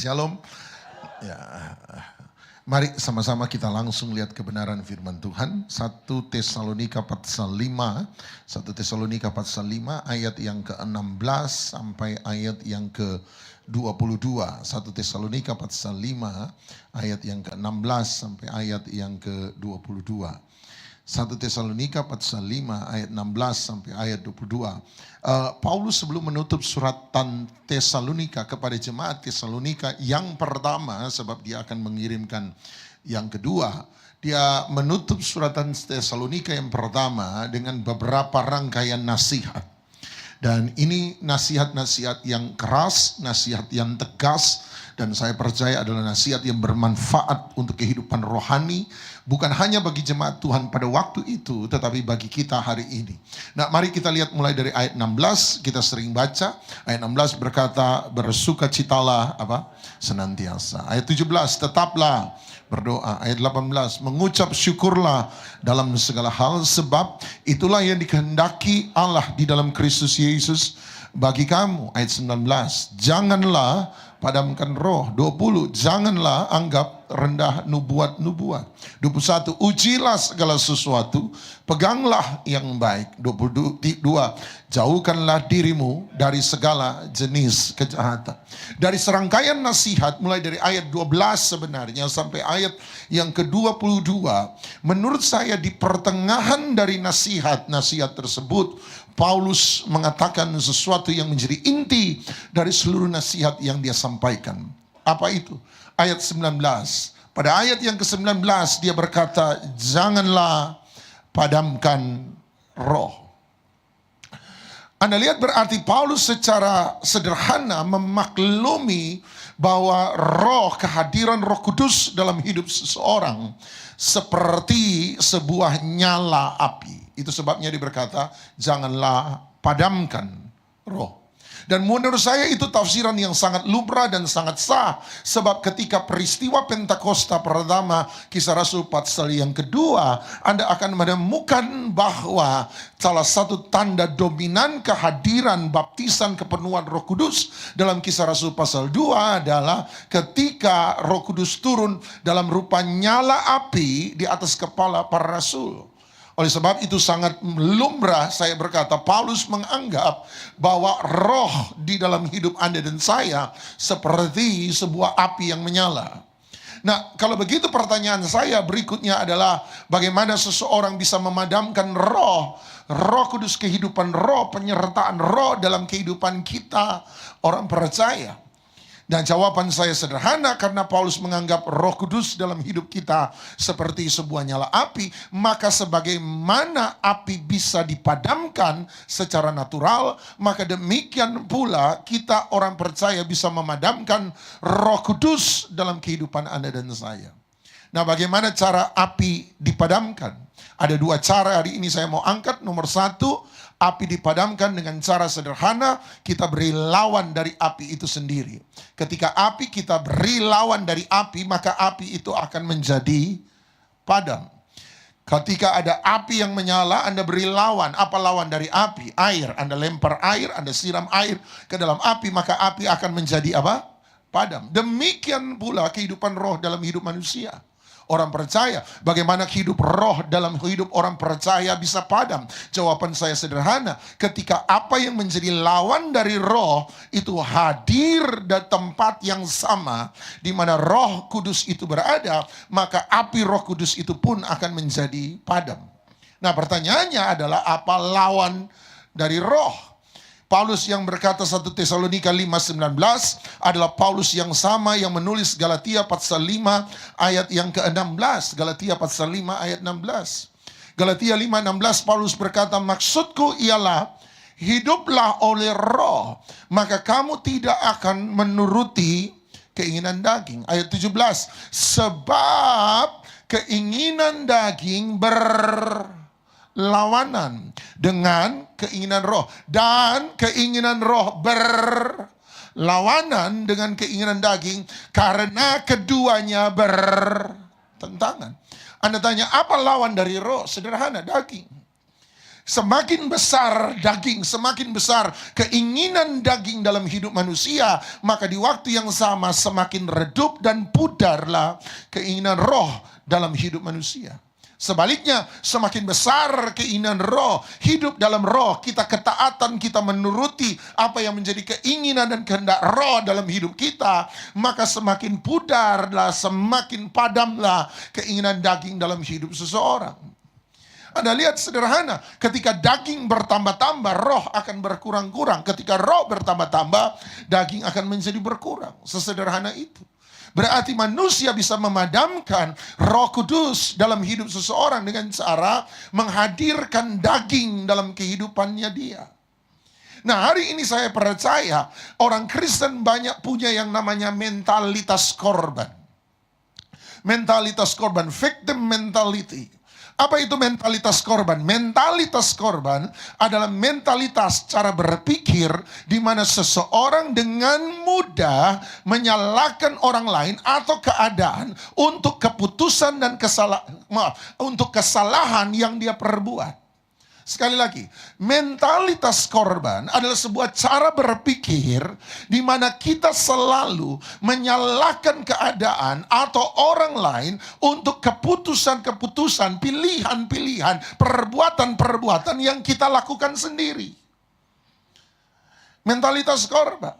Shalom. Ya, mari sama-sama kita langsung lihat kebenaran firman Tuhan. 1 Tesalonika pasal 5. 1 Tesalonika pasal 5 ayat yang ke-16 sampai ayat yang ke-22. 1 Tesalonika pasal 5 ayat yang ke-16 sampai ayat yang ke-22. 1 Tesalonika pasal 5 ayat 16 sampai ayat 22. Paulus sebelum menutup surat Tesalonika kepada jemaat Tesalonika yang pertama, sebab dia akan mengirimkan yang kedua, dia menutup surat Tesalonika yang pertama dengan beberapa rangkaian nasihat. Dan ini nasihat-nasihat yang keras, nasihat yang tegas, dan saya percaya adalah nasihat yang bermanfaat untuk kehidupan rohani, bukan hanya bagi jemaat Tuhan pada waktu itu, tetapi bagi kita hari ini. Nah, mari kita lihat mulai dari ayat 16, kita sering baca. Ayat 16 berkata, bersukacitalah senantiasa. Ayat 17, tetaplah berdoa. Ayat 18, mengucap syukurlah dalam segala hal, sebab itulah yang dikehendaki Allah di dalam Kristus Yesus bagi kamu. Ayat 19, janganlah padamkan roh. 20, janganlah anggap rendah nubuat-nubuat. 21, ujilah segala sesuatu, peganglah yang baik. 22, jauhkanlah dirimu dari segala jenis kejahatan. Dari serangkaian nasihat mulai dari ayat 12 sebenarnya sampai ayat yang ke-22, menurut saya di pertengahan dari nasihat-nasihat tersebut, Paulus mengatakan sesuatu yang menjadi inti dari seluruh nasihat yang dia sampaikan. Apa itu? Ayat 19. Pada ayat yang ke-19 dia berkata, janganlah padamkan roh. Anda lihat berarti Paulus secara sederhana memaklumi bahwa roh, kehadiran Roh Kudus dalam hidup seseorang seperti sebuah nyala api. Itu sebabnya dia berkata, janganlah padamkan roh. Dan menurut saya itu tafsiran yang sangat lumrah dan sangat sah. Sebab ketika peristiwa Pentakosta pertama, Kisah Rasul pasal yang kedua, Anda akan menemukan bahwa salah satu tanda dominan kehadiran baptisan kepenuhan Roh Kudus dalam Kisah Rasul pasal 2 adalah ketika Roh Kudus turun dalam rupa nyala api di atas kepala para rasul. Oleh sebab itu sangat lumrah saya berkata, Paulus menganggap bahwa roh di dalam hidup Anda dan saya seperti sebuah api yang menyala. Nah, kalau begitu pertanyaan saya berikutnya adalah bagaimana seseorang bisa memadamkan roh, Roh Kudus, kehidupan roh, penyertaan roh dalam kehidupan kita orang percaya. Dan jawaban saya sederhana, karena Paulus menganggap Roh Kudus dalam hidup kita seperti sebuah nyala api, maka sebagaimana api bisa dipadamkan secara natural, maka demikian pula kita orang percaya bisa memadamkan Roh Kudus dalam kehidupan Anda dan saya. Nah, bagaimana cara api dipadamkan? Ada dua cara hari ini saya mau angkat. Nomor satu, api dipadamkan dengan cara sederhana, kita beri lawan dari api itu sendiri. Ketika api kita beri lawan dari api, maka api itu akan menjadi padam. Ketika ada api yang menyala, Anda beri lawan. Apa lawan dari api? Air. Anda lempar air, Anda siram air ke dalam api, maka api akan menjadi apa? Padam. Demikian pula kehidupan roh dalam hidup manusia. Orang percaya, bagaimana hidup roh dalam hidup orang percaya bisa padam? Jawaban saya sederhana, ketika apa yang menjadi lawan dari roh itu hadir di tempat yang sama di mana Roh Kudus itu berada, maka api Roh Kudus itu pun akan menjadi padam. Nah, pertanyaannya adalah apa lawan dari roh? Paulus yang berkata 1 Tesalonika 5:19 adalah Paulus yang sama yang menulis Galatia pasal 5 ayat yang ke-16. Galatia pasal 5 ayat 16. Galatia 5:16 Paulus berkata, maksudku ialah hiduplah oleh roh, maka kamu tidak akan menuruti keinginan daging. Ayat 17, sebab keinginan daging berlawanan dengan keinginan roh, dan keinginan roh berlawanan dengan keinginan daging, karena keduanya bertentangan. Anda tanya, apa lawan dari roh? Sederhana, daging. Semakin besar daging, semakin besar keinginan daging dalam hidup manusia, maka di waktu yang sama semakin redup dan pudarlah keinginan roh dalam hidup manusia. Sebaliknya, semakin besar keinginan roh, hidup dalam roh, kita ketaatan, kita menuruti apa yang menjadi keinginan dan kehendak roh dalam hidup kita, maka semakin pudarlah, semakin padamlah keinginan daging dalam hidup seseorang. Anda lihat sederhana, ketika daging bertambah-tambah, roh akan berkurang-kurang. Ketika roh bertambah-tambah, daging akan menjadi berkurang. Sesederhana itu. Berarti manusia bisa memadamkan Roh Kudus dalam hidup seseorang dengan cara menghadirkan daging dalam kehidupannya dia. Nah, hari ini saya percaya orang Kristen banyak punya yang namanya mentalitas korban. Mentalitas korban, victim mentality. Apa itu mentalitas korban? Mentalitas korban adalah mentalitas cara berpikir di mana seseorang dengan mudah menyalahkan orang lain atau keadaan untuk keputusan dan kesalahan yang dia perbuat. Sekali lagi, mentalitas korban adalah sebuah cara berpikir di mana kita selalu menyalahkan keadaan atau orang lain untuk keputusan-keputusan, pilihan-pilihan, perbuatan-perbuatan yang kita lakukan sendiri. Mentalitas korban.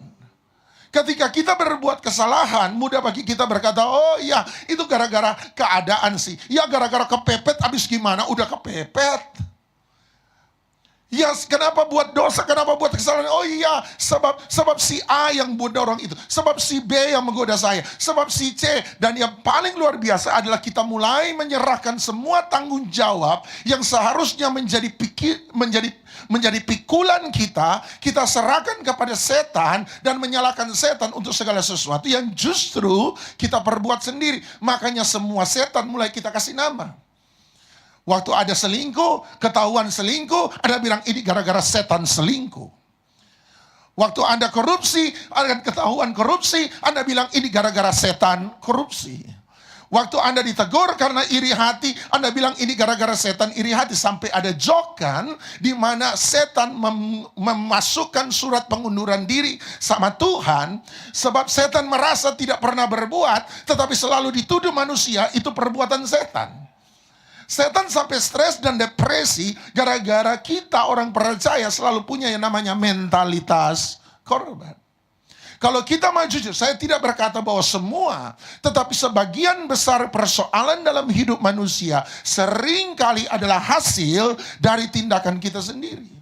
Ketika kita berbuat kesalahan, mudah bagi kita berkata, oh iya itu gara-gara keadaan sih. Ya gara-gara kepepet, habis gimana udah kepepet. Ya, kenapa buat dosa, kenapa buat kesalahan? Oh iya, sebab si A yang mendorong itu, sebab si B yang menggoda saya, sebab si C. Dan yang paling luar biasa adalah kita mulai menyerahkan semua tanggung jawab yang seharusnya menjadi pikulan kita serahkan kepada setan dan menyalahkan setan untuk segala sesuatu yang justru kita perbuat sendiri. Makanya semua setan mulai kita kasih nama. Waktu ada selingkuh, ketahuan selingkuh, Anda bilang ini gara-gara setan selingkuh. Waktu Anda korupsi, ada ketahuan korupsi, Anda bilang ini gara-gara setan korupsi. Waktu Anda ditegur karena iri hati, Anda bilang ini gara-gara setan iri hati. Sampai ada jokan di mana setan memasukkan surat pengunduran diri sama Tuhan. Sebab setan merasa tidak pernah berbuat, tetapi selalu dituduh manusia itu perbuatan setan. Setan sampai stres dan depresi gara-gara kita orang percaya selalu punya yang namanya mentalitas korban. Kalau kita mau jujur, saya tidak berkata bahwa semua, tetapi sebagian besar persoalan dalam hidup manusia seringkali adalah hasil dari tindakan kita sendiri.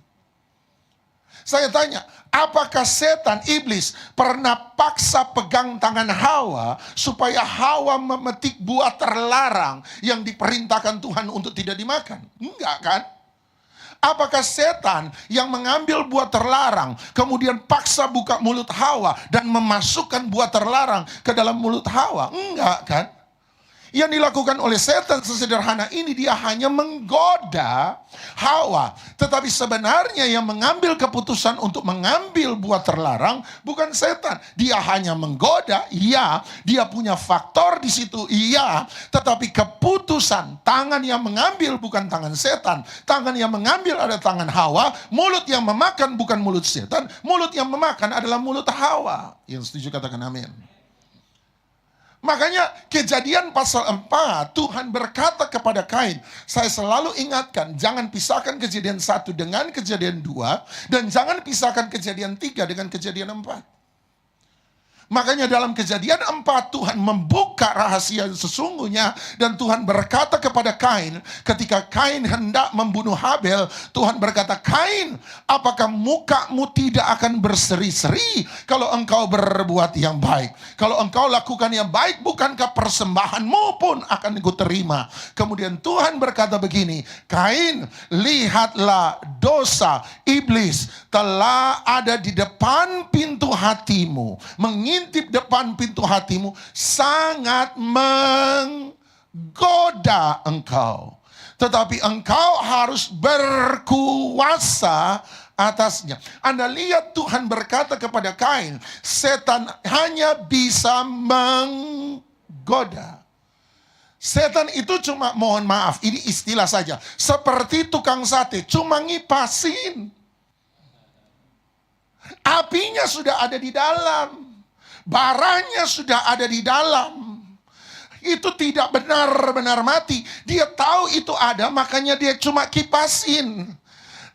Saya tanya, apakah setan, iblis pernah paksa pegang tangan Hawa supaya Hawa memetik buah terlarang yang diperintahkan Tuhan untuk tidak dimakan? Enggak kan? Apakah setan yang mengambil buah terlarang kemudian paksa buka mulut Hawa dan memasukkan buah terlarang ke dalam mulut Hawa? Enggak kan? Yang dilakukan oleh setan sesederhana ini, dia hanya menggoda Hawa. Tetapi sebenarnya yang mengambil keputusan untuk mengambil buah terlarang bukan setan. Dia hanya menggoda, iya. Dia punya faktor di situ, iya. Tetapi keputusan, tangan yang mengambil bukan tangan setan. Tangan yang mengambil ada tangan Hawa. Mulut yang memakan bukan mulut setan. Mulut yang memakan adalah mulut Hawa. Yang setuju katakan amin. Makanya Kejadian pasal 4, Tuhan berkata kepada Kain, saya selalu ingatkan, jangan pisahkan Kejadian 1 dengan Kejadian 2, dan jangan pisahkan Kejadian 3 dengan Kejadian 4. Makanya dalam Kejadian 4 Tuhan membuka rahasia sesungguhnya, dan Tuhan berkata kepada Kain, ketika Kain hendak membunuh Habel, Tuhan berkata, Kain, apakah mukamu tidak akan berseri-seri kalau engkau berbuat yang baik? Kalau engkau lakukan yang baik, bukankah persembahanmu pun akan kuterima? Kemudian Tuhan berkata begini, Kain, lihatlah dosa iblis telah ada di depan pintu hatimu, mengintip depan pintu hatimu, sangat menggoda engkau. Tetapi engkau harus berkuasa atasnya. Anda lihat Tuhan berkata kepada Kain, setan hanya bisa menggoda. Setan itu cuma, mohon maaf, ini istilah saja, seperti tukang sate, cuma ngipasin. Apinya sudah ada di dalam, baranya sudah ada di dalam. Itu tidak benar-benar mati. Dia tahu itu ada, makanya dia cuma kipasin.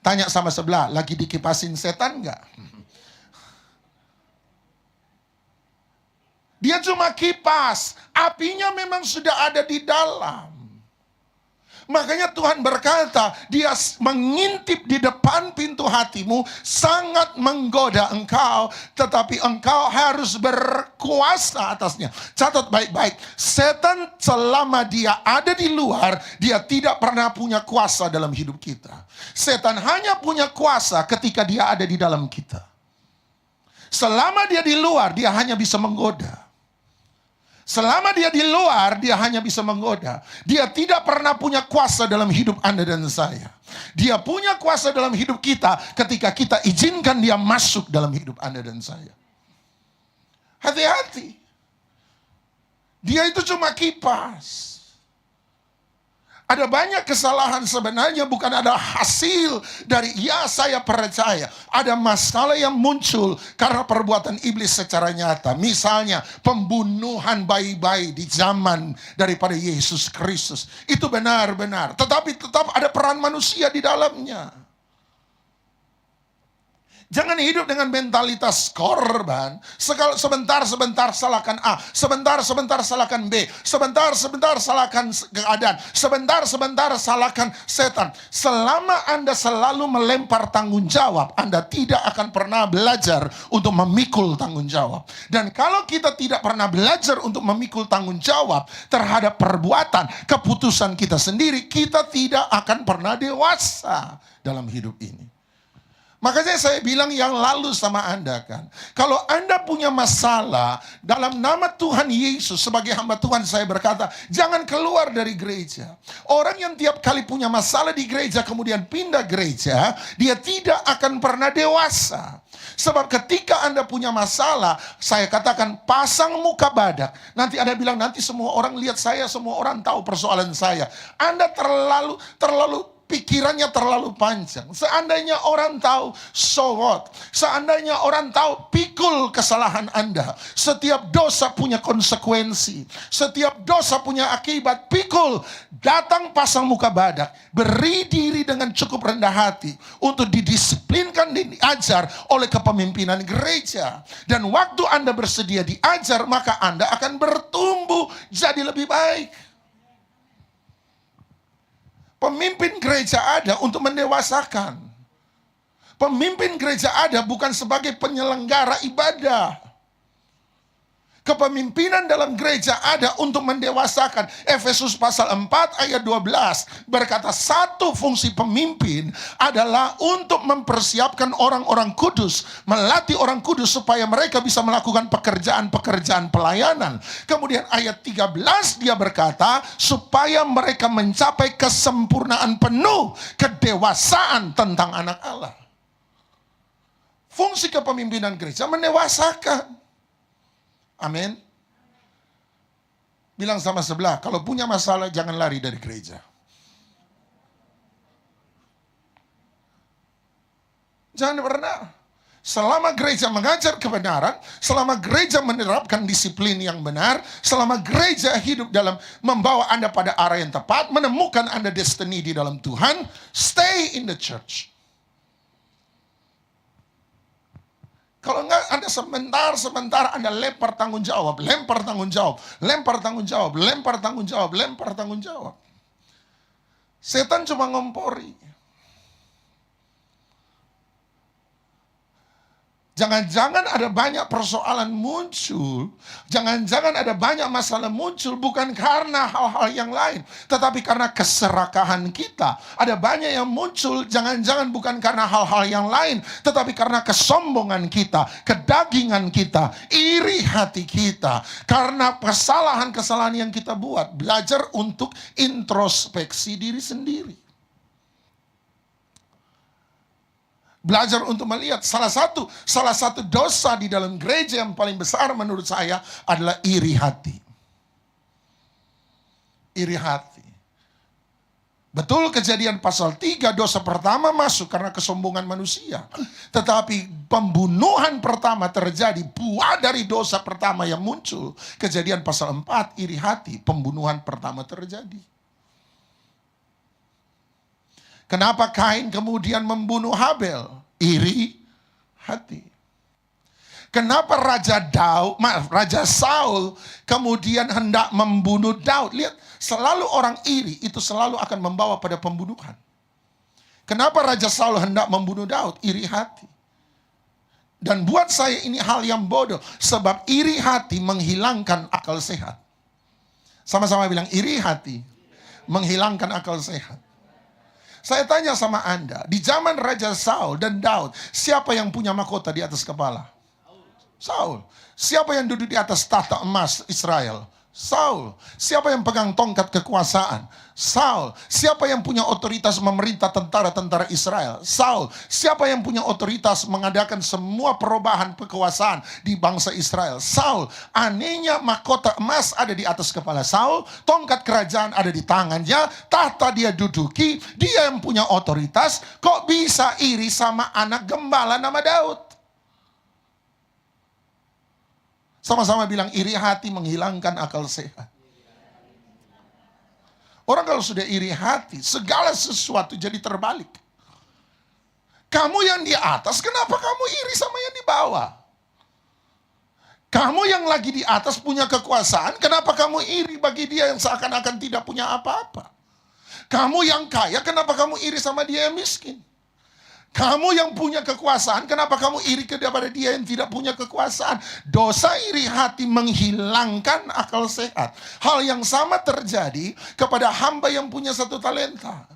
Tanya sama sebelah, lagi dikipasin setan enggak? Dia cuma kipas, apinya memang sudah ada di dalam. Makanya Tuhan berkata, dia mengintip di depan pintu hatimu, sangat menggoda engkau, tetapi engkau harus berkuasa atasnya. Catat baik-baik, setan selama dia ada di luar, dia tidak pernah punya kuasa dalam hidup kita. Setan hanya punya kuasa ketika dia ada di dalam kita. Selama dia di luar, dia hanya bisa menggoda. Selama dia di luar, dia hanya bisa menggoda. Dia tidak pernah punya kuasa dalam hidup Anda dan saya. Dia punya kuasa dalam hidup kita ketika kita izinkan dia masuk dalam hidup Anda dan saya. Hati-hati. Dia itu cuma kipas. Ada banyak kesalahan sebenarnya bukan ada hasil dari ya saya percaya. Ada masalah yang muncul karena perbuatan iblis secara nyata. Misalnya pembunuhan bayi-bayi di zaman daripada Yesus Kristus. Itu benar-benar. Tetapi tetap ada peran manusia di dalamnya. Jangan hidup dengan mentalitas korban. Sebentar-sebentar salahkan A. Sebentar-sebentar salahkan B. Sebentar-sebentar salahkan keadaan. Sebentar-sebentar salahkan setan. Selama Anda selalu melempar tanggung jawab, Anda tidak akan pernah belajar untuk memikul tanggung jawab. Dan kalau kita tidak pernah belajar untuk memikul tanggung jawab terhadap perbuatan, keputusan kita sendiri, kita tidak akan pernah dewasa dalam hidup ini. Makanya saya bilang yang lalu sama Anda kan. Kalau Anda punya masalah, dalam nama Tuhan Yesus sebagai hamba Tuhan saya berkata, jangan keluar dari gereja. Orang yang tiap kali punya masalah di gereja kemudian pindah gereja, dia tidak akan pernah dewasa. Sebab ketika Anda punya masalah, saya katakan pasang muka badak. Nanti Anda bilang, nanti semua orang lihat saya, semua orang tahu persoalan saya. Anda terlalu pikirannya terlalu panjang. Seandainya orang tahu, so what? Seandainya orang tahu, pikul kesalahan Anda. Setiap dosa punya konsekuensi. Setiap dosa punya akibat, pikul. Datang pasang muka badak. Beri diri dengan cukup rendah hati. Untuk didisiplinkan, diajar oleh kepemimpinan gereja. Dan waktu Anda bersedia diajar, maka Anda akan bertumbuh jadi lebih baik. Pemimpin gereja ada untuk mendewasakan. Pemimpin gereja ada bukan sebagai penyelenggara ibadah. Kepemimpinan dalam gereja ada untuk mendewasakan. Efesus pasal 4 ayat 12 berkata satu fungsi pemimpin adalah untuk mempersiapkan orang-orang kudus. Melatih orang kudus supaya mereka bisa melakukan pekerjaan-pekerjaan pelayanan. Kemudian ayat 13 dia berkata supaya mereka mencapai kesempurnaan penuh. Kedewasaan tentang anak Allah. Fungsi kepemimpinan gereja mendewasakan. Amin. Bilang sama sebelah, kalau punya masalah jangan lari dari gereja. Jangan pernah. Selama gereja mengajar kebenaran, selama gereja menerapkan disiplin yang benar, selama gereja hidup dalam membawa Anda pada arah yang tepat, menemukan Anda destiny di dalam Tuhan, stay in the church. Kalau enggak, Anda sebentar Anda lempar tanggung jawab, lempar tanggung jawab, lempar tanggung jawab, lempar tanggung jawab, lempar tanggung jawab. Setan cuma ngompori. Jangan-jangan ada banyak persoalan muncul, jangan-jangan ada banyak masalah muncul bukan karena hal-hal yang lain, tetapi karena keserakahan kita. Ada banyak yang muncul, jangan-jangan bukan karena hal-hal yang lain, tetapi karena kesombongan kita, kedagingan kita, iri hati kita, karena kesalahan-kesalahan yang kita buat. Belajar untuk introspeksi diri sendiri. Belajar untuk melihat salah satu dosa di dalam gereja yang paling besar menurut saya adalah iri hati. iri hati. Betul, Kejadian pasal 3 dosa pertama masuk karena kesombongan manusia. Tetapi pembunuhan pertama terjadi buah dari dosa pertama yang muncul. Kejadian pasal 4 iri hati, pembunuhan pertama terjadi. Kenapa Kain kemudian membunuh Habel? Iri hati. Kenapa Raja Saul kemudian hendak membunuh Daud? Lihat, selalu orang iri itu selalu akan membawa pada pembunuhan. Kenapa Raja Saul hendak membunuh Daud? Iri hati. Dan buat saya ini hal yang bodoh. Sebab iri hati menghilangkan akal sehat. Sama-sama bilang, iri hati menghilangkan akal sehat. Saya tanya sama Anda, di zaman Raja Saul dan Daud, siapa yang punya mahkota di atas kepala? Saul. Siapa yang duduk di atas tahta emas Israel? Saul. Siapa yang pegang tongkat kekuasaan? Saul. Siapa yang punya otoritas memerintah tentara-tentara Israel? Saul. Siapa yang punya otoritas mengadakan semua perubahan kekuasaan di bangsa Israel? Saul. Anehnya mahkota emas ada di atas kepala Saul, tongkat kerajaan ada di tangannya, tahta dia duduki, dia yang punya otoritas. Kok bisa iri sama anak gembala nama Daud? Sama-sama bilang, iri hati menghilangkan akal sehat. Orang kalau sudah iri hati, segala sesuatu jadi terbalik. Kamu yang di atas, kenapa kamu iri sama yang di bawah? Kamu yang lagi di atas punya kekuasaan, kenapa kamu iri bagi dia yang seakan-akan tidak punya apa-apa? Kamu yang kaya, kenapa kamu iri sama dia yang miskin? Kamu yang punya kekuasaan, kenapa kamu iri kepada dia yang tidak punya kekuasaan? Dosa iri hati menghilangkan akal sehat. Hal yang sama terjadi kepada hamba yang punya 1 talenta.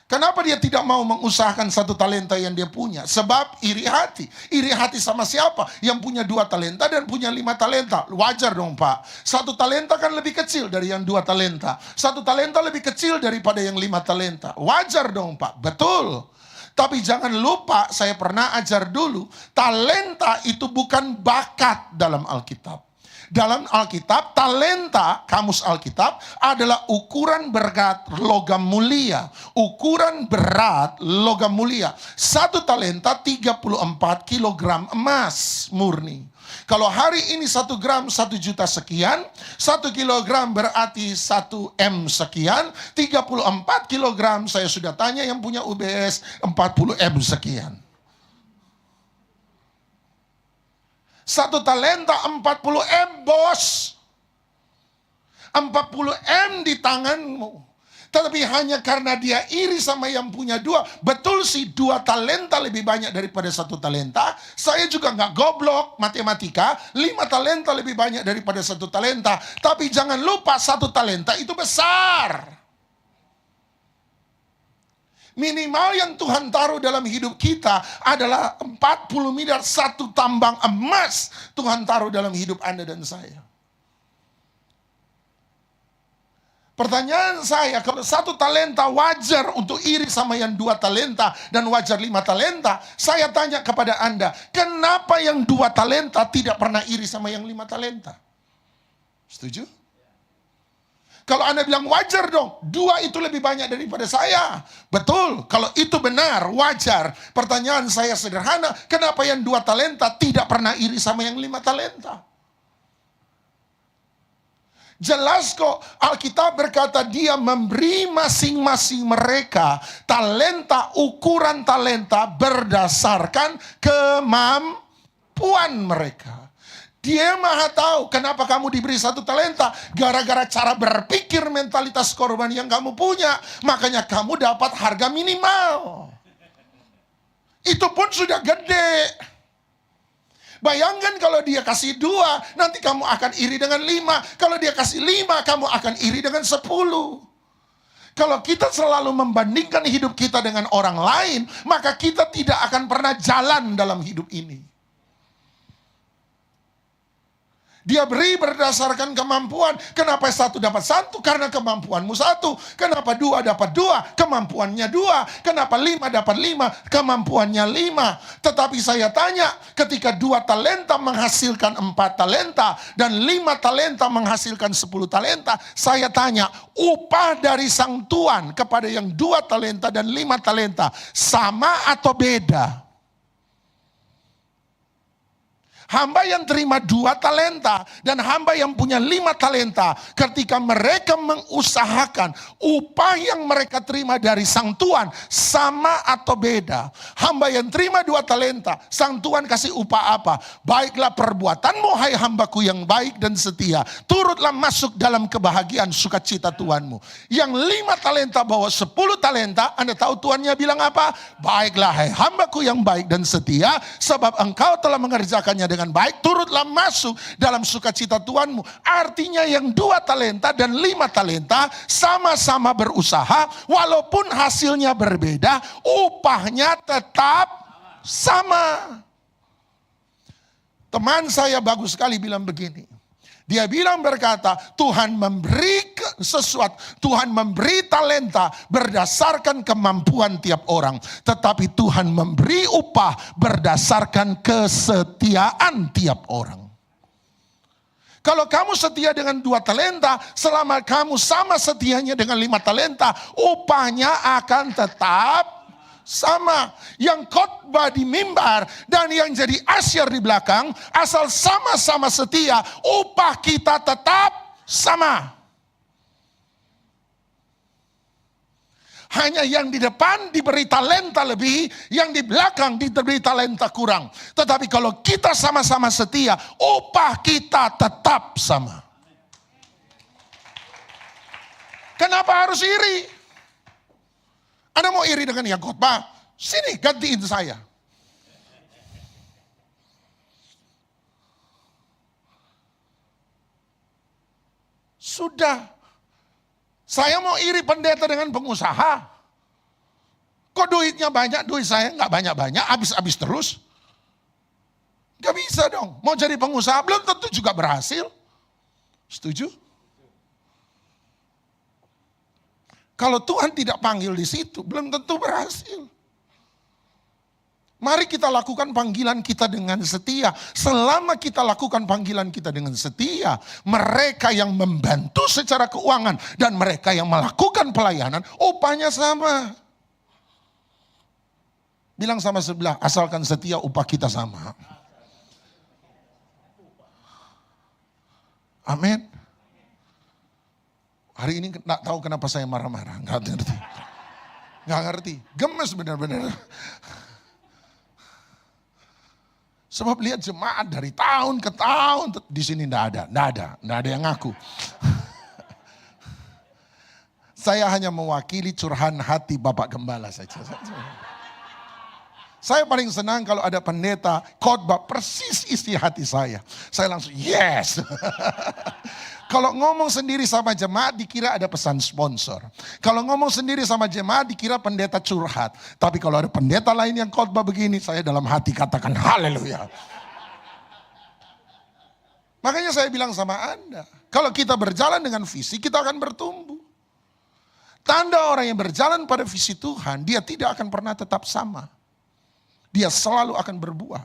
Kenapa dia tidak mau mengusahakan 1 talenta yang dia punya? Sebab iri hati. Iri hati sama siapa? Yang punya 2 talenta dan punya 5 talenta. Wajar dong Pak. 1 talenta kan lebih kecil dari yang 2 talenta. 1 talenta lebih kecil daripada yang 5 talenta. Wajar dong Pak. Betul. Tapi jangan lupa, saya pernah ajar dulu, talenta itu bukan bakat dalam Alkitab. Dalam Alkitab, talenta, kamus Alkitab, adalah ukuran berat logam mulia. Ukuran berat logam mulia. 1 talenta 34 kilogram emas murni. Kalau hari ini 1 gram 1 juta sekian, 1 kilogram berarti 1 M sekian, 34 kilogram saya sudah tanya yang punya UBS 40 M sekian. 1 talenta 40 M bos. 40 M di tanganmu. Tetapi hanya karena dia iri sama yang punya 2. Betul sih 2 talenta lebih banyak daripada 1 talenta. Saya juga nggak goblok matematika. 5 talenta lebih banyak daripada 1 talenta. Tapi jangan lupa 1 talenta itu besar. Minimal yang Tuhan taruh dalam hidup kita adalah 40 miliar, 1 tambang emas Tuhan taruh dalam hidup Anda dan saya. Pertanyaan saya, kalau 1 talenta wajar untuk iri sama yang 2 talenta dan wajar 5 talenta, saya tanya kepada Anda, kenapa yang 2 talenta tidak pernah iri sama yang 5 talenta? Setuju? Kalau Anda bilang wajar dong, 2 itu lebih banyak daripada saya. Betul, kalau itu benar, wajar. Pertanyaan saya sederhana, kenapa yang 2 talenta tidak pernah iri sama yang 5 talenta? Jelas kok, Alkitab berkata dia memberi masing-masing mereka talenta, ukuran talenta berdasarkan kemampuan mereka. Dia maha tahu kenapa kamu diberi 1 talenta. Gara-gara cara berpikir mentalitas korban yang kamu punya. Makanya kamu dapat harga minimal. Itu pun sudah gede. Bayangkan kalau dia kasih 2, nanti kamu akan iri dengan 5. Kalau dia kasih 5, kamu akan iri dengan 10. Kalau kita selalu membandingkan hidup kita dengan orang lain, maka kita tidak akan pernah jalan dalam hidup ini. Dia beri berdasarkan kemampuan. Kenapa satu dapat satu? Karena kemampuanmu satu. Kenapa dua dapat dua? Kemampuannya dua. Kenapa lima dapat lima? Kemampuannya lima. Tetapi saya tanya, ketika 2 talenta menghasilkan 4 talenta dan 5 talenta menghasilkan 10 talenta, saya tanya, upah dari sang tuan kepada yang 2 talenta dan 5 talenta sama atau beda? Hamba yang terima 2 talenta dan hamba yang punya 5 talenta, ketika mereka mengusahakan, upah yang mereka terima dari sang tuan sama atau beda? Hamba yang terima 2 talenta, sang tuan kasih upah apa? Baiklah perbuatanmu hai hambaku yang baik dan setia, turutlah masuk dalam kebahagiaan sukacita tuanmu. Yang 5 talenta bawa 10 talenta, Anda tahu tuannya bilang apa? Baiklah hai hambaku yang baik dan setia, sebab engkau telah mengerjakannya dengan baik, turutlah masuk dalam sukacita Tuanmu. Artinya yang 2 talenta dan 5 talenta sama-sama berusaha, walaupun hasilnya berbeda, upahnya tetap sama. Teman saya bagus sekali bilang begini. Dia bilang berkata, Tuhan memberi sesuatu, Tuhan memberi talenta berdasarkan kemampuan tiap orang. Tetapi Tuhan memberi upah berdasarkan kesetiaan tiap orang. Kalau kamu setia dengan 2 talenta, selama kamu sama setianya dengan 5 talenta, upahnya akan tetap sama. Yang khotbah di mimbar dan yang jadi asyir di belakang, asal sama-sama setia, upah kita tetap sama. Hanya yang di depan diberi talenta lebih, yang di belakang diberi talenta kurang. Tetapi kalau kita sama-sama setia, upah kita tetap sama. Kenapa harus iri? Anda mau iri dengan yang khotbah? Sini gantiin saya. Sudah. Saya mau iri pendeta dengan pengusaha. Kok duitnya banyak, duit saya nggak banyak-banyak, habis-habis terus. Gak bisa dong. Mau jadi pengusaha belum tentu juga berhasil. Setuju? Kalau Tuhan tidak panggil di situ, belum tentu berhasil. Mari kita lakukan panggilan kita dengan setia. Selama kita lakukan panggilan kita dengan setia, mereka yang membantu secara keuangan dan mereka yang melakukan pelayanan, upahnya sama. Bilang sama sebelah, asalkan setia upah kita sama. Amin. Hari ini gak tahu kenapa saya marah-marah. Gak ngerti. Gak ngerti. Gemes benar-benar. Sebab lihat jemaat dari tahun ke tahun. Di sini gak ada yang ngaku. Saya hanya mewakili curahan hati Bapak Gembala saja. Saya paling senang kalau ada pendeta khotbah persis isi hati saya. Saya langsung yes. Kalau ngomong sendiri sama jemaat dikira ada pesan sponsor. Kalau ngomong sendiri sama jemaat dikira pendeta curhat. Tapi kalau ada pendeta lain yang khotbah begini, saya dalam hati katakan haleluya. Makanya saya bilang sama Anda, kalau kita berjalan dengan visi, kita akan bertumbuh. Tanda orang yang berjalan pada visi Tuhan, dia tidak akan pernah tetap sama. Dia selalu akan berbuah.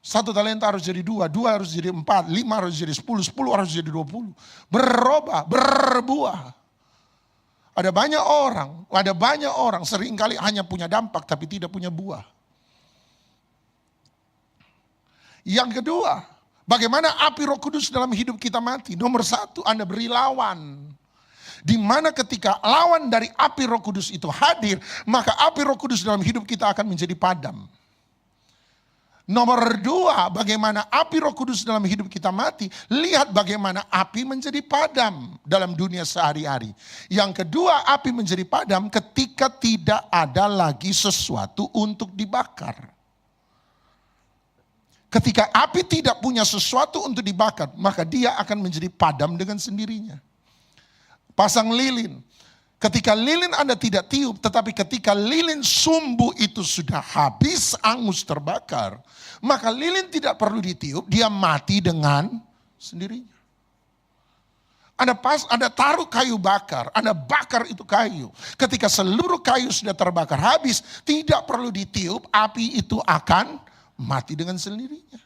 1 talenta harus jadi 2 harus jadi 4, 5 harus jadi 10 harus jadi 20. Berubah, berbuah. Ada banyak orang seringkali hanya punya dampak tapi tidak punya buah. Yang kedua, bagaimana api Roh Kudus dalam hidup kita mati? Nomor 1, Anda beri lawan. Di mana ketika lawan dari api Roh Kudus itu hadir, maka api Roh Kudus dalam hidup kita akan menjadi padam. Nomor 2, bagaimana api Roh Kudus dalam hidup kita mati, lihat bagaimana api menjadi padam dalam dunia sehari-hari. Yang kedua, api menjadi padam ketika tidak ada lagi sesuatu untuk dibakar. Ketika api tidak punya sesuatu untuk dibakar, maka dia akan menjadi padam dengan sendirinya. Pasang lilin. Ketika lilin Anda tidak tiup, tetapi ketika lilin sumbu itu sudah habis, angus terbakar, maka lilin tidak perlu ditiup, dia mati dengan sendirinya. Anda taruh kayu bakar, Anda bakar itu kayu. Ketika seluruh kayu sudah terbakar habis, tidak perlu ditiup, api itu akan mati dengan sendirinya.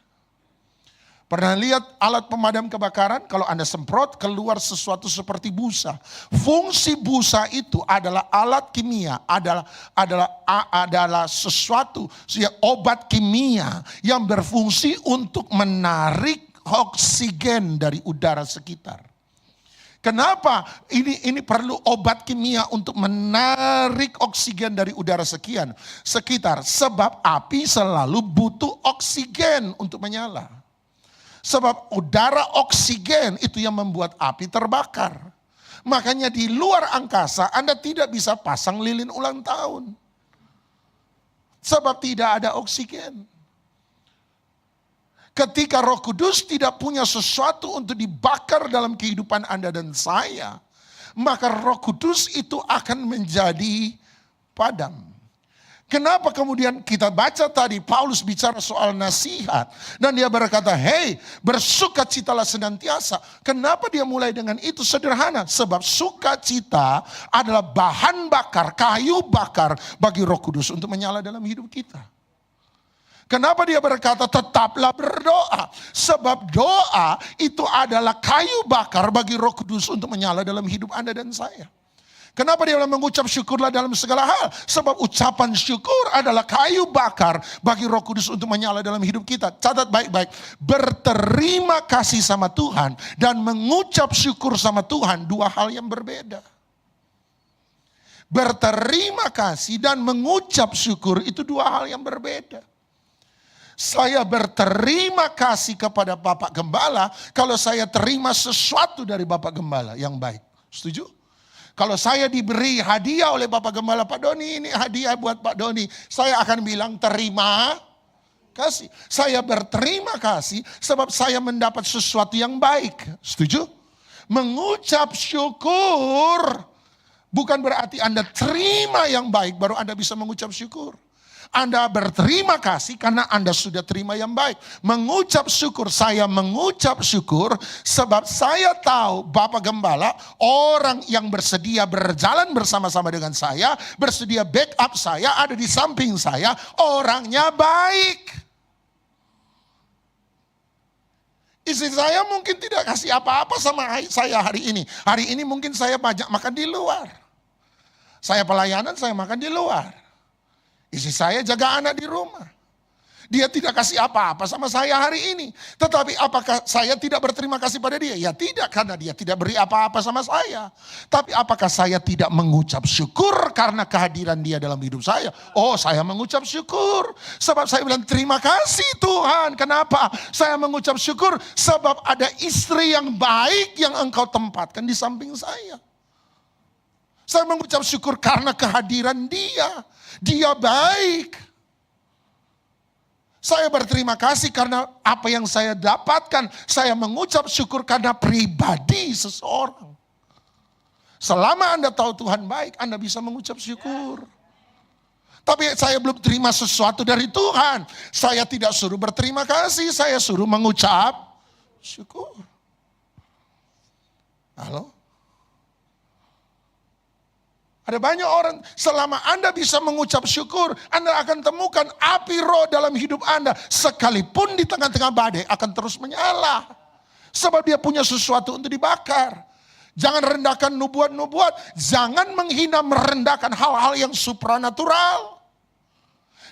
Pernah lihat alat pemadam kebakaran? Kalau Anda semprot, keluar sesuatu seperti busa. Fungsi busa itu adalah alat kimia, adalah sesuatu, obat kimia yang berfungsi untuk menarik oksigen dari udara sekitar. Kenapa ini perlu obat kimia untuk menarik oksigen dari udara sekitar? Sebab api selalu butuh oksigen untuk menyala. Sebab udara oksigen itu yang membuat api terbakar. Makanya di luar angkasa Anda tidak bisa pasang lilin ulang tahun. Sebab tidak ada oksigen. Ketika Roh Kudus tidak punya sesuatu untuk dibakar dalam kehidupan Anda dan saya, maka Roh Kudus itu akan menjadi padam. Kenapa kemudian kita baca tadi Paulus bicara soal nasihat dan dia berkata, "Hei, bersukacitalah senantiasa." Kenapa dia mulai dengan itu? Sederhana, sebab sukacita adalah bahan bakar, kayu bakar bagi Roh Kudus untuk menyala dalam hidup kita. Kenapa dia berkata tetaplah berdoa? Sebab doa itu adalah kayu bakar bagi Roh Kudus untuk menyala dalam hidup Anda dan saya. Kenapa dia bilang mengucap syukurlah dalam segala hal? Sebab ucapan syukur adalah kayu bakar bagi Roh Kudus untuk menyala dalam hidup kita. Catat baik-baik, berterima kasih sama Tuhan dan mengucap syukur sama Tuhan, dua hal yang berbeda. Berterima kasih dan mengucap syukur itu dua hal yang berbeda. Saya berterima kasih kepada Bapak Gembala kalau saya terima sesuatu dari Bapak Gembala yang baik. Setuju? Kalau saya diberi hadiah oleh Bapak Gembala, "Pak Doni, ini hadiah buat Pak Doni." Saya akan bilang terima kasih. Saya berterima kasih sebab saya mendapat sesuatu yang baik. Setuju? Mengucap syukur bukan berarti Anda terima yang baik baru Anda bisa mengucap syukur. Anda berterima kasih karena Anda sudah terima yang baik. Mengucap syukur, saya mengucap syukur sebab saya tahu Bapak Gembala orang yang bersedia berjalan bersama-sama dengan saya, bersedia backup saya, ada di samping saya, orangnya baik. Istri saya mungkin tidak kasih apa-apa sama saya hari ini. Hari ini mungkin saya banyak makan di luar. Saya pelayanan, saya makan di luar. Istri saya jaga anak di rumah. Dia tidak kasih apa-apa sama saya hari ini. Tetapi apakah saya tidak berterima kasih pada dia? Ya tidak, karena dia tidak beri apa-apa sama saya. Tapi apakah saya tidak mengucap syukur karena kehadiran dia dalam hidup saya? Oh, saya mengucap syukur. Sebab saya bilang terima kasih Tuhan. Kenapa? Saya mengucap syukur sebab ada istri yang baik yang engkau tempatkan di samping saya. Saya mengucap syukur karena kehadiran dia. Dia baik. Saya berterima kasih karena apa yang saya dapatkan. Saya mengucap syukur karena pribadi seseorang. Selama Anda tahu Tuhan baik, Anda bisa mengucap syukur. Tapi saya belum terima sesuatu dari Tuhan. Saya tidak suruh berterima kasih, saya suruh mengucap syukur. Halo? Ada banyak orang, selama Anda bisa mengucap syukur, Anda akan temukan api roh dalam hidup Anda. Sekalipun di tengah-tengah badai akan terus menyala. Sebab dia punya sesuatu untuk dibakar. Jangan rendahkan nubuat-nubuat. Jangan menghina merendahkan hal-hal yang supranatural.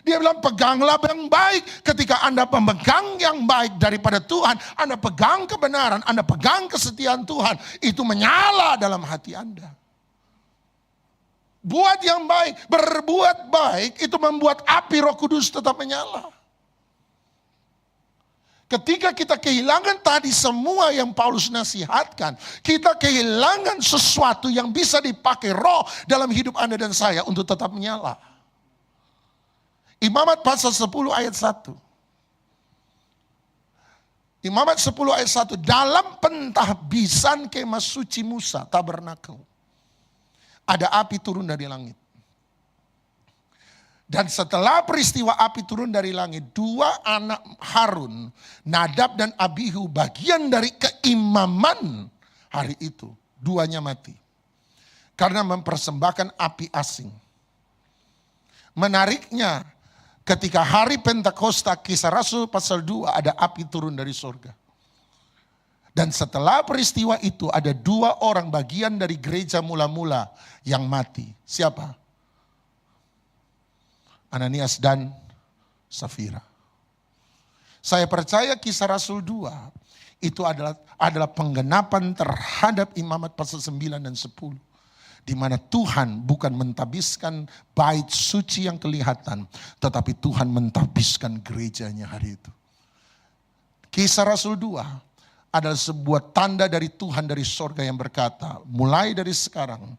Dia bilang peganglah yang baik. Ketika Anda pemegang yang baik daripada Tuhan, Anda pegang kebenaran, Anda pegang kesetiaan Tuhan. Itu menyala dalam hati Anda. Buat yang baik, berbuat baik itu membuat api Roh Kudus tetap menyala. Ketika kita kehilangan tadi semua yang Paulus nasihatkan, kita kehilangan sesuatu yang bisa dipakai roh dalam hidup Anda dan saya untuk tetap menyala. Imamat pasal 10 ayat 1. Imamat 10 ayat 1. Dalam pentahbisan kemah suci Musa, tabernakel, ada api turun dari langit. Dan setelah peristiwa api turun dari langit, dua anak Harun, Nadab dan Abihu, bagian dari keimaman hari itu, duanya mati. Karena mempersembahkan api asing. Menariknya, ketika hari Pentakosta, Kisah Rasul pasal 2, ada api turun dari surga. Dan setelah peristiwa itu, ada dua orang bagian dari gereja mula-mula yang mati. Siapa? Ananias dan Safira. Saya percaya Kisah Rasul 2 itu adalah penggenapan terhadap imamat pasal 9 dan 10. Di mana Tuhan bukan mentabiskan bait suci yang kelihatan, tetapi Tuhan mentabiskan gerejanya hari itu. Kisah Rasul 2 adalah sebuah tanda dari Tuhan dari sorga yang berkata, mulai dari sekarang,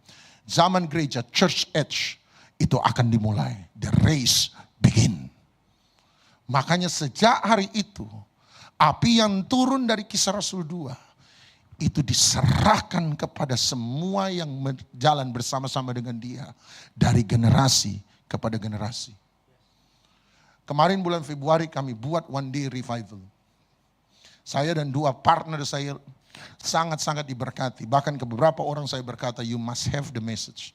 zaman gereja, church age, itu akan dimulai. The race begin. Makanya sejak hari itu, api yang turun dari Kisah Rasul 2, itu diserahkan kepada semua yang berjalan bersama-sama dengan dia. Dari generasi kepada generasi. Kemarin bulan Februari kami buat One Day Revival. Saya dan dua partner saya sangat-sangat diberkati. Bahkan ke beberapa orang saya berkata, you must have the message.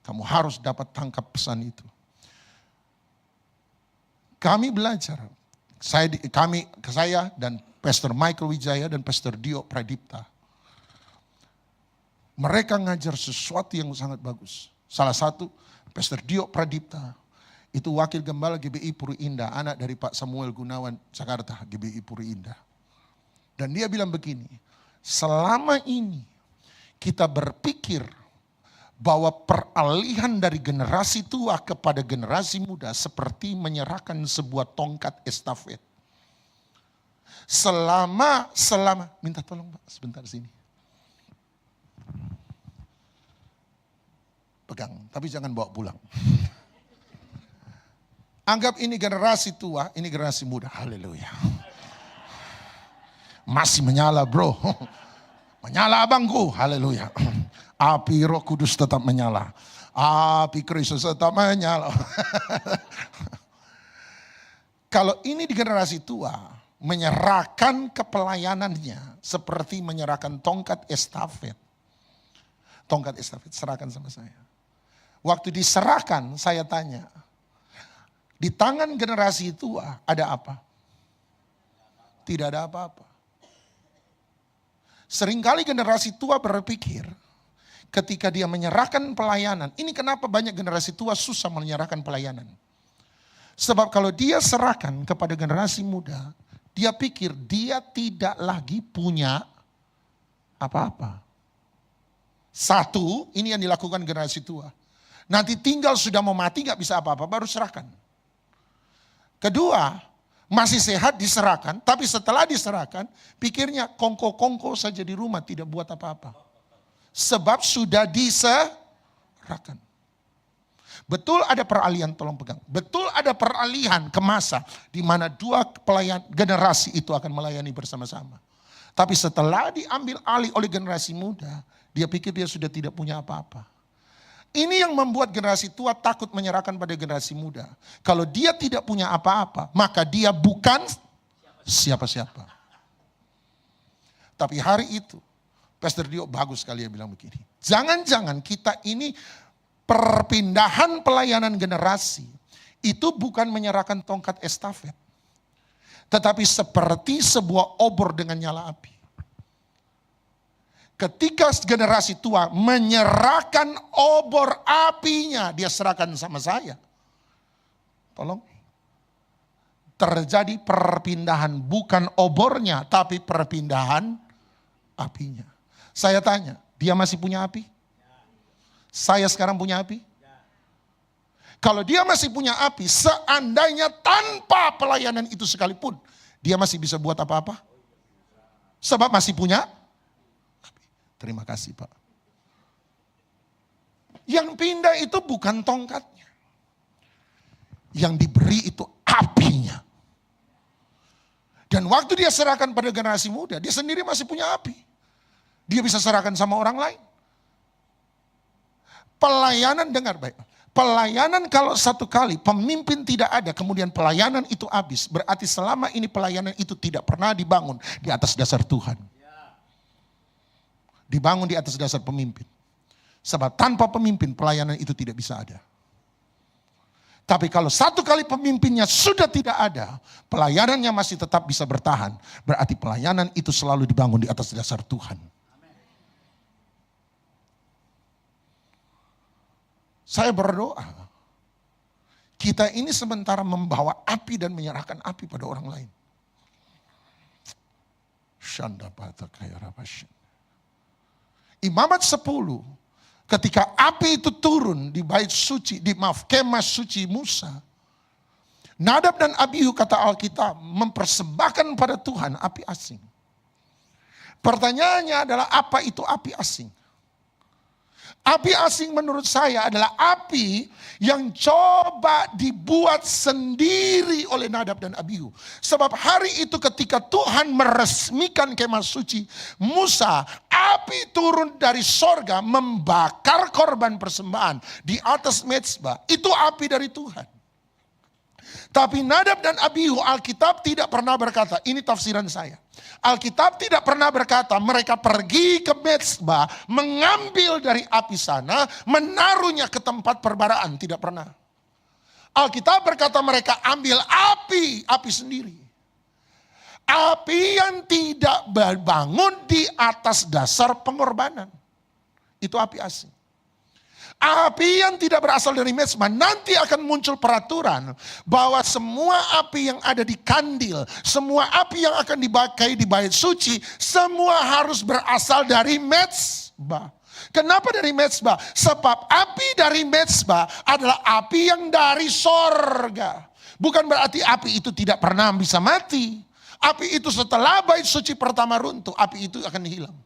Kamu harus dapat tangkap pesan itu. Kami belajar. Saya dan Pastor Michael Wijaya dan Pastor Dio Pradipta. Mereka ngajar sesuatu yang sangat bagus. Salah satu, Pastor Dio Pradipta. Itu wakil gembala GBI Puri Indah. Anak dari Pak Samuel Gunawan, Jakarta, GBI Puri Indah. Dan dia bilang begini, selama ini kita berpikir bahwa peralihan dari generasi tua kepada generasi muda seperti menyerahkan sebuah tongkat estafet. Selama minta tolong Pak sebentar sini. Pegang, tapi jangan bawa pulang. Anggap ini generasi tua, ini generasi muda. Haleluya. Masih menyala bro. Menyala abangku. Haleluya. Api Roh Kudus tetap menyala. Api Kristus tetap menyala. Kalau ini di generasi tua, menyerahkan kepelayanannya seperti menyerahkan tongkat estafet. Tongkat estafet, serahkan sama saya. Waktu diserahkan, saya tanya, di tangan generasi tua ada apa? Tidak ada apa-apa. Seringkali generasi tua berpikir, ketika dia menyerahkan pelayanan, ini kenapa banyak generasi tua susah menyerahkan pelayanan. Sebab kalau dia serahkan kepada generasi muda, dia pikir dia tidak lagi punya apa-apa. Satu, ini yang dilakukan generasi tua. Nanti tinggal sudah mau mati gak bisa apa-apa, baru serahkan. Kedua, masih sehat diserahkan, tapi setelah diserahkan, pikirnya kongko-kongko saja di rumah, tidak buat apa-apa. Sebab sudah diserahkan. Betul ada peralihan, tolong pegang. Betul ada peralihan ke masa di mana dua pelayan generasi itu akan melayani bersama-sama. Tapi setelah diambil alih oleh generasi muda, dia pikir dia sudah tidak punya apa-apa. Ini yang membuat generasi tua takut menyerahkan pada generasi muda. Kalau dia tidak punya apa-apa, maka dia bukan siapa-siapa. Tapi hari itu, Pastor Dio bagus sekali dia bilang begini. Jangan-jangan kita ini perpindahan pelayanan generasi itu bukan menyerahkan tongkat estafet. Tetapi seperti sebuah obor dengan nyala api. Ketika generasi tua menyerahkan obor apinya, dia serahkan sama saya. Tolong. Terjadi perpindahan, bukan obornya, tapi perpindahan apinya. Saya tanya, dia masih punya api? Saya sekarang punya api? Kalau dia masih punya api, seandainya tanpa pelayanan itu sekalipun, dia masih bisa buat apa-apa? Sebab masih punya api. Terima kasih Pak. Yang pindah itu bukan tongkatnya. Yang diberi itu apinya. Dan waktu dia serahkan pada generasi muda, dia sendiri masih punya api. Dia bisa serahkan sama orang lain. Pelayanan, dengar baik. Pelayanan kalau satu kali pemimpin tidak ada, kemudian pelayanan itu habis. Berarti selama ini pelayanan itu tidak pernah dibangun di atas dasar Tuhan. Dibangun di atas dasar pemimpin. Sebab tanpa pemimpin pelayanan itu tidak bisa ada. Tapi kalau satu kali pemimpinnya sudah tidak ada, pelayanannya masih tetap bisa bertahan. Berarti pelayanan itu selalu dibangun di atas dasar Tuhan. Saya berdoa, kita ini sementara membawa api dan menyerahkan api pada orang lain. Imamat 10, ketika api itu turun di bait suci, kemah suci Musa, Nadab dan Abihu kata Alkitab mempersembahkan pada Tuhan api asing. Pertanyaannya adalah apa itu api asing? Api asing menurut saya adalah api yang coba dibuat sendiri oleh Nadab dan Abihu. Sebab hari itu ketika Tuhan meresmikan kemah suci Musa, api turun dari sorga membakar korban persembahan di atas mezbah. Itu api dari Tuhan. Tapi Nadab dan Abihu, Alkitab tidak pernah berkata, ini tafsiran saya. Alkitab tidak pernah berkata mereka pergi ke mezbah, mengambil dari api sana, menaruhnya ke tempat perbaraan. Tidak pernah. Alkitab berkata mereka ambil api sendiri. Api yang tidak bangun di atas dasar pengorbanan. Itu api asing. Api yang tidak berasal dari mezbah, nanti akan muncul peraturan bahwa semua api yang ada di kandil, semua api yang akan dipakai di bait suci, semua harus berasal dari mezbah. Kenapa dari mezbah? Sebab api dari mezbah adalah api yang dari sorga. Bukan berarti api itu tidak pernah bisa mati. Api itu setelah bait suci pertama runtuh, api itu akan hilang.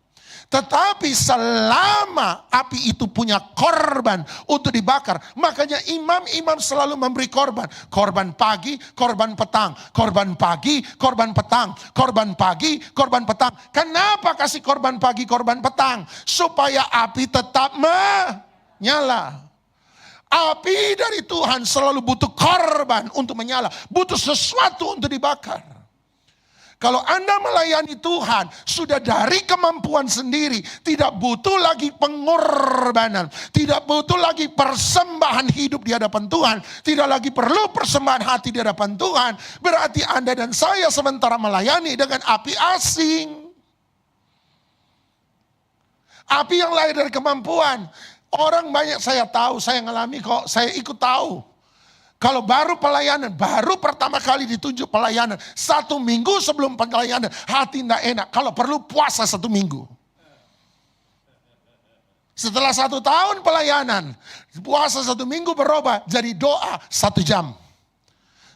Tetapi selama api itu punya korban untuk dibakar, makanya imam-imam selalu memberi korban. Korban pagi, korban petang. Korban pagi, korban petang. Korban pagi, korban petang. Kenapa kasih korban pagi, korban petang? Supaya api tetap menyala. Api dari Tuhan selalu butuh korban untuk menyala. Butuh sesuatu untuk dibakar. Kalau Anda melayani Tuhan, sudah dari kemampuan sendiri, tidak butuh lagi pengorbanan, tidak butuh lagi persembahan hidup di hadapan Tuhan, tidak lagi perlu persembahan hati di hadapan Tuhan, berarti Anda dan saya sementara melayani dengan api asing. Api yang lahir dari kemampuan. Orang banyak saya tahu, saya ngalami kok, saya ikut tahu. Kalau baru pelayanan, baru pertama kali ditunjuk pelayanan. 1 minggu sebelum pelayanan, hati tidak enak. Kalau perlu puasa 1 minggu. Setelah 1 tahun pelayanan, puasa 1 minggu berubah jadi doa 1 jam.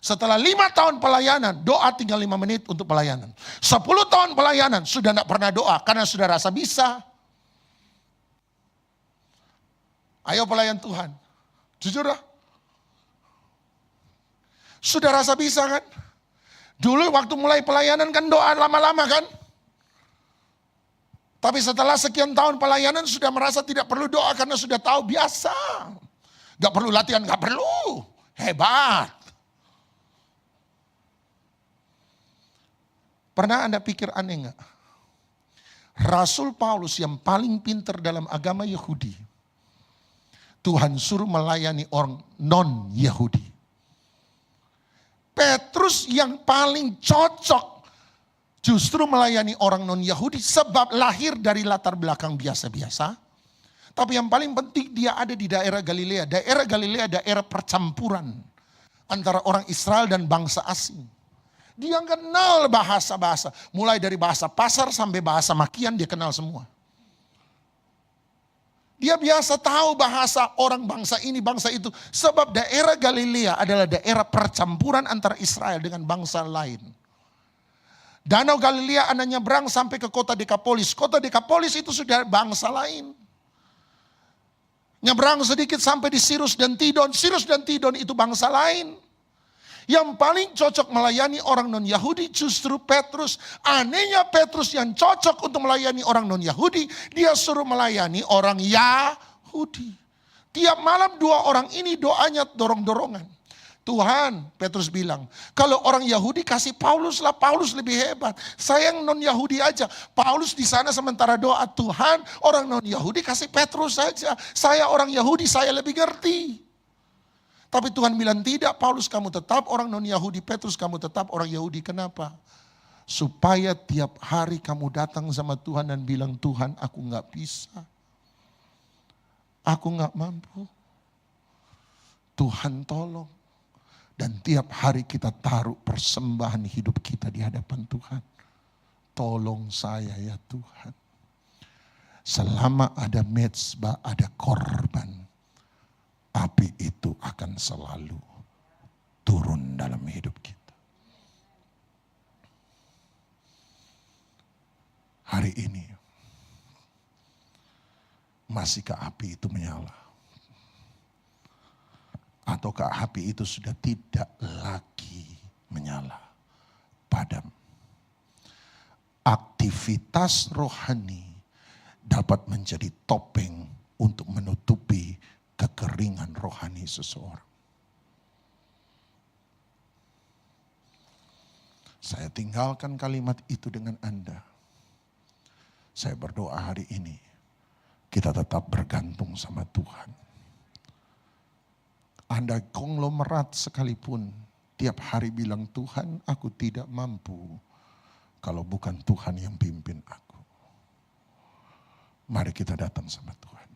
Setelah 5 tahun pelayanan, doa tinggal 5 menit untuk pelayanan. 10 tahun pelayanan, sudah tidak pernah doa karena sudah rasa bisa. Ayo pelayan Tuhan, jujur lah. Sudah rasa bisa kan? Dulu waktu mulai pelayanan kan doa lama-lama kan? Tapi setelah sekian tahun pelayanan sudah merasa tidak perlu doa karena sudah tahu biasa. Gak perlu latihan, gak perlu. Hebat. Pernah Anda pikir aneh gak? Rasul Paulus yang paling pintar dalam agama Yahudi, Tuhan suruh melayani orang non-Yahudi. Petrus yang paling cocok justru melayani orang non-Yahudi sebab lahir dari latar belakang biasa-biasa. Tapi yang paling penting dia ada di daerah Galilea. Daerah Galilea daerah percampuran antara orang Israel dan bangsa asing. Dia kenal bahasa-bahasa. Mulai dari bahasa pasar sampai bahasa makian dia kenal semua. Dia biasa tahu bahasa orang bangsa ini, bangsa itu. Sebab daerah Galilea adalah daerah percampuran antara Israel dengan bangsa lain. Danau Galilea Anda nyebrang sampai ke kota Dekapolis. Kota Dekapolis itu sudah bangsa lain. Nyebrang sedikit sampai di Sirus dan Tidon. Sirus dan Tidon itu bangsa lain. Yang paling cocok melayani orang non-Yahudi justru Petrus. Anehnya Petrus yang cocok untuk melayani orang non-Yahudi, dia suruh melayani orang Yahudi. Tiap malam dua orang ini doanya dorong-dorongan. Tuhan, Petrus bilang, kalau orang Yahudi kasih Paulus lah, Paulus lebih hebat. Saya yang non Yahudi aja. Paulus di sana sementara doa, Tuhan, orang non Yahudi kasih Petrus saja. Saya orang Yahudi, saya lebih ngerti. Tapi Tuhan bilang tidak, Paulus kamu tetap orang non Yahudi, Petrus kamu tetap orang Yahudi. Kenapa? Supaya tiap hari kamu datang sama Tuhan dan bilang, Tuhan aku gak bisa. Aku gak mampu. Tuhan tolong. Dan tiap hari kita taruh persembahan hidup kita di hadapan Tuhan. Tolong saya ya Tuhan. Selama ada mezbah, ada korban, api itu akan selalu turun dalam hidup kita. Hari ini, masihkah api itu menyala? Ataukah api itu sudah tidak lagi menyala, padam? Aktivitas rohani dapat menjadi topeng untuk menutupi kekeringan rohani seseorang. Saya tinggalkan kalimat itu dengan Anda. Saya berdoa hari ini kita tetap bergantung sama Tuhan. Anda konglomerat sekalipun tiap hari bilang, Tuhan aku tidak mampu kalau bukan Tuhan yang pimpin aku. Mari kita datang sama Tuhan.